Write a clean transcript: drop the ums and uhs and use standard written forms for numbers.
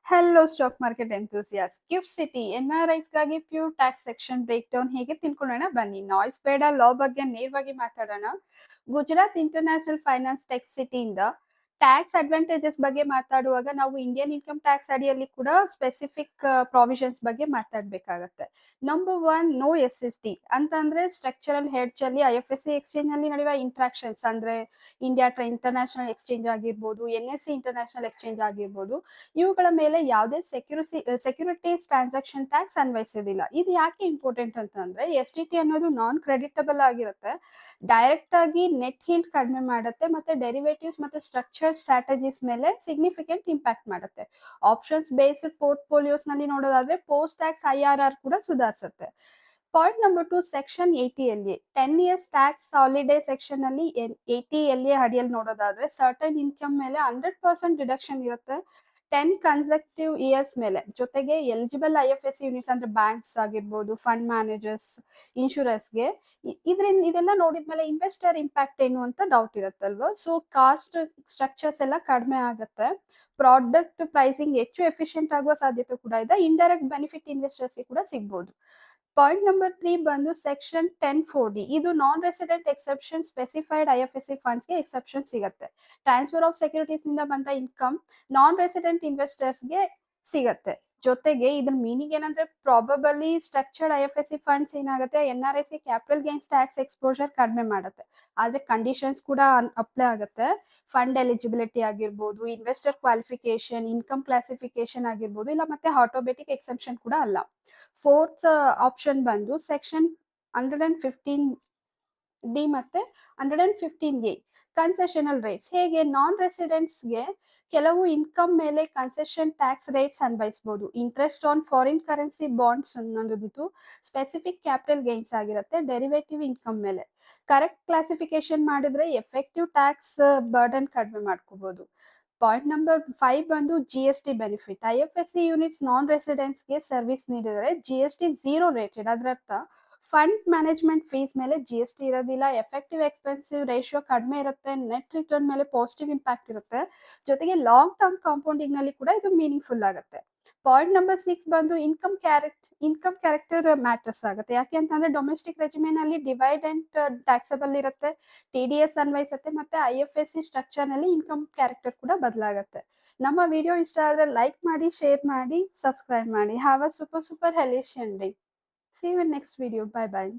Hello stock market enthusiasts cube city NRIs ಗಾಗಿ pure tax section break down ಹೇಗೆ ತಿಳ್ಕೊಳ್ಳೋಣ ಬನ್ನಿ. ನಾಯ್ಸ್ ಬೇಡ, ಲಾ ಬಗ್ಗೆ ನೇರವಾಗಿ ಮಾತಾಡೋಣ. ಗುಜರಾತ್ ಇಂಟರ್ನ್ಯಾಷನಲ್ ಫೈನಾನ್ಸ್ ಟೆಕ್ ಸಿಟಿಯಿಂದ ಟ್ಯಾಕ್ಸ್ ಅಡ್ವಾಂಟೇಜಸ್ ಬಗ್ಗೆ ಮಾತಾಡುವಾಗ ನಾವು ಇಂಡಿಯನ್ ಇನ್ಕಮ್ ಟ್ಯಾಕ್ಸ್ ಅಡಿಯಲ್ಲಿ ಕೂಡ ಸ್ಪೆಸಿಫಿಕ್ ಪ್ರಾವಿಷನ್ಸ್ ಬಗ್ಗೆ ಮಾತಾಡ್ಬೇಕಾಗತ್ತೆ. ನಂಬರ್ 1, ನೋ SST ಅಂತಂದ್ರೆ ಸ್ಟ್ರಕ್ಚರಲ್ ಹೆಡ್ಜ್ ಅಲ್ಲಿ IFSC ಎಕ್ಸ್ಚೇಂಜ್ ನಲ್ಲಿ ನಡೆಯುವ ಇಂಟ್ರಾಕ್ಷನ್ಸ್ ಅಂದ್ರೆ ಇಂಡಿಯಾ ಇಂಟರ್ನ್ಯಾಷನಲ್ ಎಕ್ಸ್ಚೇಂಜ್ ಆಗಿರ್ಬೋದು, NSE ಇಂಟರ್ನ್ಯಾಷನಲ್ ಎಕ್ಸ್ಚೇಂಜ್ ಆಗಿರ್ಬೋದು, ಇವುಗಳ ಮೇಲೆ ಯಾವುದೇ ಸೆಕ್ಯೂರಿಟೀಸ್ ಟ್ರಾನ್ಸಾಕ್ಷನ್ ಟ್ಯಾಕ್ಸ್ ಅನ್ವಯಿಸೋದಿಲ್ಲ. ಇದು ಯಾಕೆ ಇಂಪಾರ್ಟೆಂಟ್ ಅಂತಂದ್ರೆ STT ಅನ್ನೋದು ನಾನ್ ಕ್ರೆಡಿಟಬಲ್ ಆಗಿರುತ್ತೆ, ಡೈರೆಕ್ಟ್ ಆಗಿ ನೆಟ್ ಹೀಲ್ಡ್ ಕಡಿಮೆ ಮಾಡುತ್ತೆ, ಮತ್ತೆ ಡೆರಿವೇಟಿವ್ಸ್ ಮತ್ತೆ ಸ್ಟ್ರಕ್ಚರ್ ಸ್ಟ್ರಾಟಜೀಸ್ ಮೇಲೆ ಸಿಗ್ನಿಫಿಕೆಂಟ್ ಇಂಪ್ಯಾಕ್ಟ್ ಮಾಡುತ್ತೆ. ಆಪ್ಷನ್ಸ್ ಬೇಸ್ಡ್ ಪೋರ್ಟ್ಫೋಲಿಯೋಸ್ ನಲ್ಲಿ ನೋಡೋದಾದ್ರೆ ಪೋಸ್ಟ್ ಟ್ಯಾಕ್ಸ್ IRR ಕೂಡ ಸುಧಾರಿಸುತ್ತೆ. Point number 2, section 80LA 10 years tax holiday section ಅಲ್ಲಿ 80LA ಅಡಿಯಲ್ಲಿ ನೋಡೋದಾದ್ರೆ ಸರ್ಟನ್ ಇನ್ಕಮ್ ಮೇಲೆ 100% ಡಿಡಕ್ಷನ್ ಇರುತ್ತೆ 10 ಕನ್ಸೆಕ್ಟಿವ್ ಇಯರ್ಸ್ ಮೇಲೆ. ಜೊತೆಗೆ ಎಲಿಜಿಬಲ್ IFSC ಯೂನಿಟ್ಸ್ ಅಂದ್ರೆ ಬ್ಯಾಂಕ್ಸ್ ಆಗಿರ್ಬೋದು, ಫಂಡ್ ಮ್ಯಾನೇಜರ್ಸ್, ಇನ್ಶೂರೆನ್ಸ್ಗೆ ಇದೆಲ್ಲ ನೋಡಿದ್ಮೇಲೆ ಇನ್ವೆಸ್ಟರ್ ಇಂಪ್ಯಾಕ್ಟ್ ಏನು ಅಂತ ಡೌಟ್ ಇರುತ್ತಲ್ವಾ. ಸೊ ಕಾಸ್ಟ್ ಸ್ಟ್ರಕ್ಚರ್ಸ್ ಎಲ್ಲ ಕಡಿಮೆ ಆಗುತ್ತೆ, ಪ್ರಾಡಕ್ಟ್ ಪ್ರೈಸಿಂಗ್ ಹೆಚ್ಚು ಎಫಿಷಿಯಂಟ್ ಆಗುವ ಸಾಧ್ಯತೆ ಕೂಡ ಇದೆ, ಇಂಡೈರೆಕ್ಟ್ ಬೆನಿಫಿಟ್ ಇನ್ವೆಸ್ಟರ್ಸ್ಗೆ ಕೂಡ ಸಿಗ್ಬೋದು. ಪಾಯಿಂಟ್ ನಂಬರ್ 3 ಬಂದು ಸೆಕ್ಷನ್ 10(4)D ಇದು non resident exception specified IFSC ಫಂಡ್ಸ್ಗೆ ಎಕ್ಸೆಪ್ಷನ್ ಸಿಗುತ್ತೆ. ಟ್ರಾನ್ಸ್ಫರ್ ಆಫ್ ಸೆಕ್ಯೂರಿಟೀಸ್ ನಿಂದ ಬಂದ ಇನ್ಕಮ್ ನಾನ್ ರೆಸಿಡೆಂಟ್ ಇನ್ವೆಸ್ಟರ್ಸ್ಗೆ ಸಿಗತ್ತೆ. ಜೊತೆಗೆ ಇದ್ರ ಮೀನಿಂಗ್ ಏನಂದ್ರೆ ಪ್ರಾಬಬಲಿ ಸ್ಟ್ರಕ್ಚರ್ಡ್ IFSC ಫಂಡ್ಸ್ ಏನಾಗುತ್ತೆ NRIsಗೆ ಕ್ಯಾಪಿಟಲ್ ಗೇನ್ಸ್ ಟ್ಯಾಕ್ಸ್ ಎಕ್ಸ್ಪೋಜರ್ ಕಡಿಮೆ ಮಾಡುತ್ತೆ. ಆದ್ರೆ ಕಂಡೀಷನ್ಸ್ ಕೂಡ ಅಪ್ಲೈ ಆಗುತ್ತೆ. ಫಂಡ್ ಎಲಿಜಿಬಿಲಿಟಿ ಆಗಿರ್ಬೋದು, ಇನ್ವೆಸ್ಟರ್ ಕ್ವಾಲಿಫಿಕೇಶನ್, ಇನ್ಕಮ್ ಕ್ಲಾಸಿಫಿಕೇಶನ್ ಆಗಿರ್ಬೋದು, ಇಲ್ಲ ಮತ್ತೆ ಆಟೋಮೆಟಿಕ್ ಎಕ್ಸೆಪ್ಷನ್ ಕೂಡ ಅಲ್ಲ. ಫೋರ್ತ್ ಆಪ್ಷನ್ ಬಂದು ಸೆಕ್ಷನ್ 115D ಮತ್ತೆ 115A ಕನ್ಸೆಷನಲ್ ರೇಟ್ಸ್. ಹೇಗೆ ನಾನ್ ರೆಸಿಡೆಂಟ್ಸ್ಗೆ ಕೆಲವು ಇನ್ಕಮ್ ಮೇಲೆ ಕನ್ಸೆಷನ್ ಟ್ಯಾಕ್ಸ್ ರೇಟ್ಸ್ ಅನ್ವಯಿಸಬಹುದು. Interest on foreign currency bonds ಅನ್ನೋದು ಸ್ಪೆಸಿಫಿಕ್ ಕ್ಯಾಪಿಟಲ್ ಗೇನ್ಸ್ ಆಗಿರುತ್ತೆ, ಡೆರಿವೇಟಿವ್ ಇನ್ಕಮ್ ಮೇಲೆ ಕರೆಕ್ಟ್ ಕ್ಲಾಸಿಫಿಕೇಶನ್ ಮಾಡಿದ್ರೆ ಎಫೆಕ್ಟಿವ್ ಟ್ಯಾಕ್ಸ್ ಬರ್ಡನ್ ಕಡಿಮೆ ಮಾಡ್ಕೋಬಹುದು. ಪಾಯಿಂಟ್ ನಂಬರ್ 5 ಬಂದು GST ಬೆನಿಫಿಟ್. IFSC ಯೂನಿಟ್ಸ್ ನಾನ್ ರೆಸಿಡೆಂಟ್ಸ್ಗೆ ಸರ್ವಿಸ್ ನೀಡಿದರೆ GST 0 ರೇಟೆಡ್. ಅದರ ಅರ್ಥ ಫಂಡ್ ಮ್ಯಾನೇಜ್ಮೆಂಟ್ ಫೀಸ್ ಮೇಲೆ GST ಇರೋದಿಲ್ಲ, ಎಫೆಕ್ಟಿವ್ ಎಕ್ಸ್ಪೆನ್ಸಿವ್ ರೇಷಿಯೋ ಕಡಿಮೆ ಇರುತ್ತೆ, ನೆಟ್ ರಿಟರ್ನ್ ಮೇಲೆ ಪಾಸಿಟಿವ್ ಇಂಪ್ಯಾಕ್ಟ್ ಇರುತ್ತೆ, ಜೊತೆಗೆ ಲಾಂಗ್ ಟರ್ಮ್ ಕಾಂಪೌಂಡಿಂಗ್ ನಲ್ಲಿ ಕೂಡ ಇದು ಮೀನಿಂಗ್ಫುಲ್ ಆಗುತ್ತೆ. ಪಾಯಿಂಟ್ ನಂಬರ್ 6 ಬಂದು ಇನ್ಕಮ್ ಕ್ಯಾರೆಕ್ಟರ್ ಮ್ಯಾಟರ್ಸ್ ಆಗುತ್ತೆ. ಯಾಕೆ ಅಂತಂದ್ರೆ ಡೊಮೆಸ್ಟಿಕ್ ರೆಜಿಮೆನ್ ಅಲ್ಲಿ ಡಿವೈಡ್ ಅಂಡ್ ಟ್ಯಾಕ್ಸಬಲ್ ಇರುತ್ತೆ, TDS ಅನ್ವಯಿಸುತ್ತೆ, ಮತ್ತೆ IFSC ಸ್ಟ್ರಕ್ಚರ್ ನಲ್ಲಿ ಇನ್ಕಮ್ ಕ್ಯಾರೆಕ್ಟರ್ ಕೂಡ ಬದಲಾಗುತ್ತೆ. ನಮ್ಮ ವಿಡಿಯೋ ಇಷ್ಟ ಆದ್ರೆ ಲೈಕ್ ಮಾಡಿ, ಶೇರ್ ಮಾಡಿ, ಸಬ್ಸ್ಕ್ರೈಬ್ ಮಾಡಿ. ಹ್ಯಾವ್ ಅ ಸೂಪರ್ ಹೆಲಿಷಿಯನ್ day. See you in next video. Bye bye.